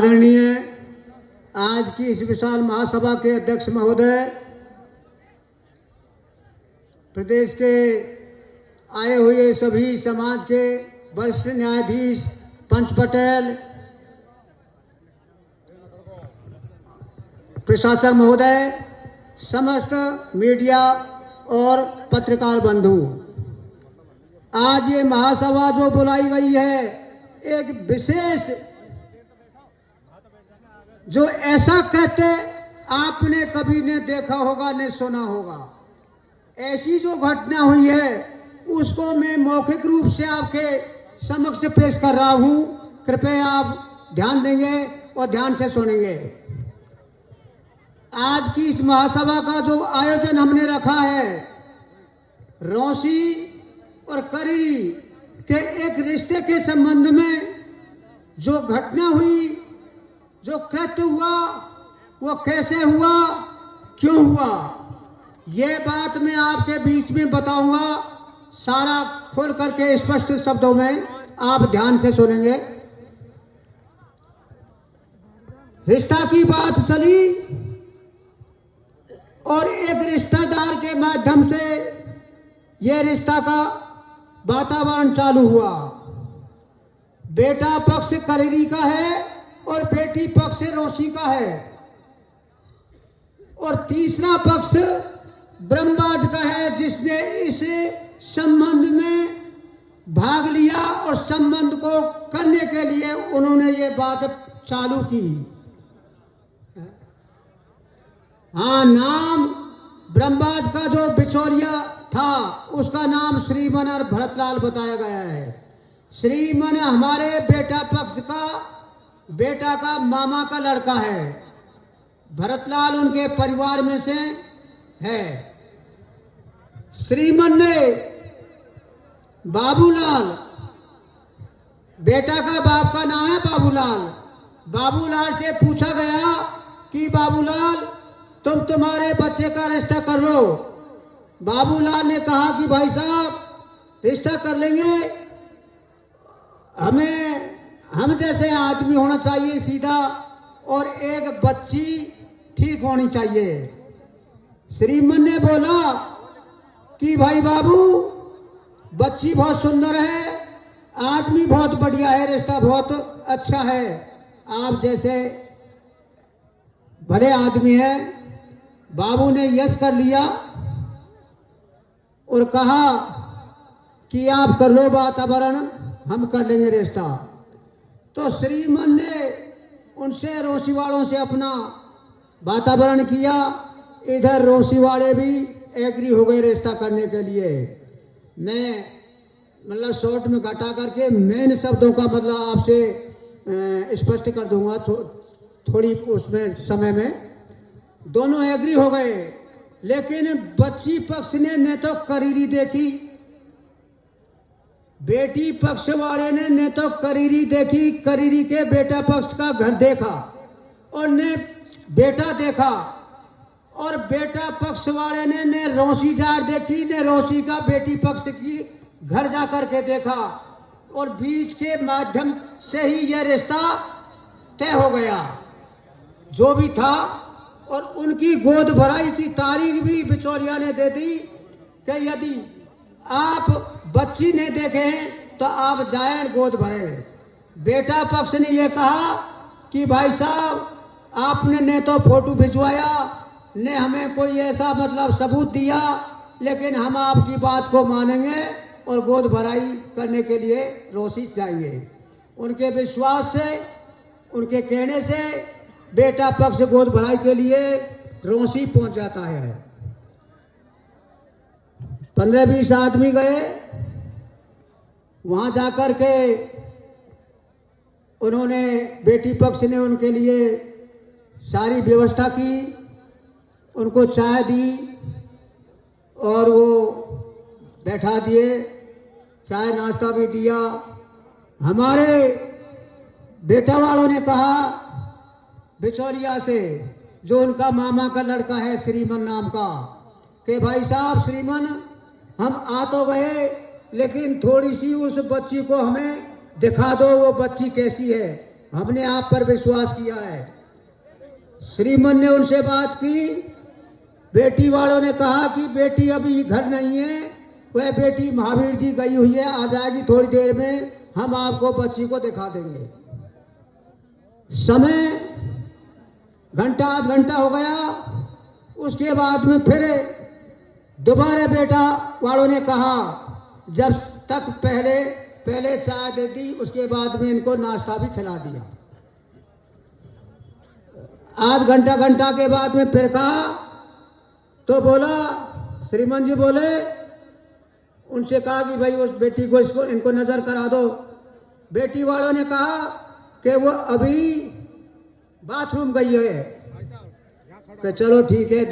आदरणीय आज की इस विशाल महासभा के अध्यक्ष महोदय, प्रदेश के आए हुए सभी समाज के वरिष्ठ न्यायाधीश पंच पटेल, प्रशासक महोदय, समस्त मीडिया और पत्रकार बंधु, आज ये महासभा जो बुलाई गई है एक विशेष, जो ऐसा कहते आपने कभी न देखा होगा न सुना होगा, ऐसी जो घटना हुई है उसको मैं मौखिक रूप से आपके समक्ष पेश कर रहा हूं। कृपया आप ध्यान देंगे और ध्यान से सुनेंगे। आज की इस महासभा का जो आयोजन हमने रखा है, रौसी और करीरी के एक रिश्ते के संबंध में जो घटना हुई, जो कृत्य हुआ, वो कैसे हुआ, क्यों हुआ, ये बात मैं आपके बीच में बताऊंगा, सारा खोल करके स्पष्ट शब्दों में आप ध्यान से सुनेंगे। रिश्ता की बात चली और एक रिश्तेदार के माध्यम से यह रिश्ता का वातावरण चालू हुआ। बेटा पक्ष करीरी का है और बेटी पक्ष रोशी का है, और तीसरा पक्ष ब्रह्मबाज का है, जिसने इस संबंध में भाग लिया और संबंध को करने के लिए उन्होंने ये बात चालू की। हाँ, नाम ब्रह्मबाज का जो बिचौलिया था उसका नाम श्रीमन और भरतलाल बताया गया है। श्रीमन हमारे बेटा पक्ष का, बेटा का मामा का लड़का है, भरतलाल उनके परिवार में से है। श्रीमन ने बाबूलाल, बेटा का बाप का नाम है बाबूलाल, बाबूलाल से पूछा गया कि बाबूलाल तुम तुम्हारे बच्चे का रिश्ता कर लो। बाबूलाल ने कहा कि भाई साहब रिश्ता कर लेंगे, हम जैसे आदमी होना चाहिए सीधा, और एक बच्ची ठीक होनी चाहिए। श्रीमन ने बोला कि भाई बाबू बच्ची बहुत सुंदर है, आदमी बहुत बढ़िया है, रिश्ता बहुत अच्छा है, आप जैसे भले आदमी है। बाबू ने यस कर लिया और कहा कि आप कर लो वातावरण, हम कर लेंगे रिश्ता। तो श्रीमन ने उनसे, रोशी वालों से अपना वातावरण किया। इधर रोशी वाले भी एग्री हो गए रिश्ता करने के लिए। मैं मतलब शॉर्ट में घटा करके मेन शब्दों का मतलब आपसे स्पष्ट कर दूंगा थोड़ी उसमें समय में। दोनों एग्री हो गए, लेकिन बच्ची पक्ष ने न तो करीरी देखी, बेटी पक्ष वाले ने न तो करीरी देखी, करीरी के बेटा पक्ष का घर देखा और न बेटा देखा, और बेटा पक्ष वाले ने न रोशी जार देखी, न रोशी का बेटी पक्ष की घर जा करके देखा, और बीच के माध्यम से ही यह रिश्ता तय हो गया जो भी था। और उनकी गोद भराई की तारीख भी बिचौलिया ने दे दी कि यदि आप बच्ची नहीं देखे तो आप जाए गोद भरे। बेटा पक्ष ने यह कहा कि भाई साहब आपने न तो फोटो भिजवाया, न हमें कोई ऐसा मतलब सबूत दिया, लेकिन हम आपकी बात को मानेंगे और गोद भराई करने के लिए रोशी जाएंगे। उनके विश्वास से, उनके कहने से बेटा पक्ष गोद भराई के लिए रोशी पहुंच जाता है। 15-20 आदमी गए, वहां जाकर के उन्होंने, बेटी पक्ष ने उनके लिए सारी व्यवस्था की, उनको चाय दी और वो बैठा दिए, चाय नाश्ता भी दिया। हमारे बेटा वालों ने कहा बिचौलिया से, जो उनका मामा का लड़का है श्रीमन नाम का, कि भाई साहब श्रीमन हम आ तो गए, लेकिन थोड़ी सी उस बच्ची को हमें दिखा दो, वो बच्ची कैसी है, हमने आप पर विश्वास किया है। श्रीमन ने उनसे बात की। बेटी वालों ने कहा कि बेटी अभी घर नहीं है, वह बेटी महावीर जी गई हुई है, आ जाएगी थोड़ी देर में, हम आपको बच्ची को दिखा देंगे। समय घंटा आध घंटा हो गया। उसके बाद में फिर दोबारा बेटा वालों ने कहा, जब तक पहले चाय दे दी, उसके बाद में इनको नाश्ता भी खिला दिया। आध घंटा के बाद में फिर कहा तो बोला, श्रीमान जी बोले, उनसे कहा कि भाई उस बेटी को इनको नजर करा दो। बेटी वालों ने कहा कि वो अभी बाथरूम गई है। कि चलो ठीक है।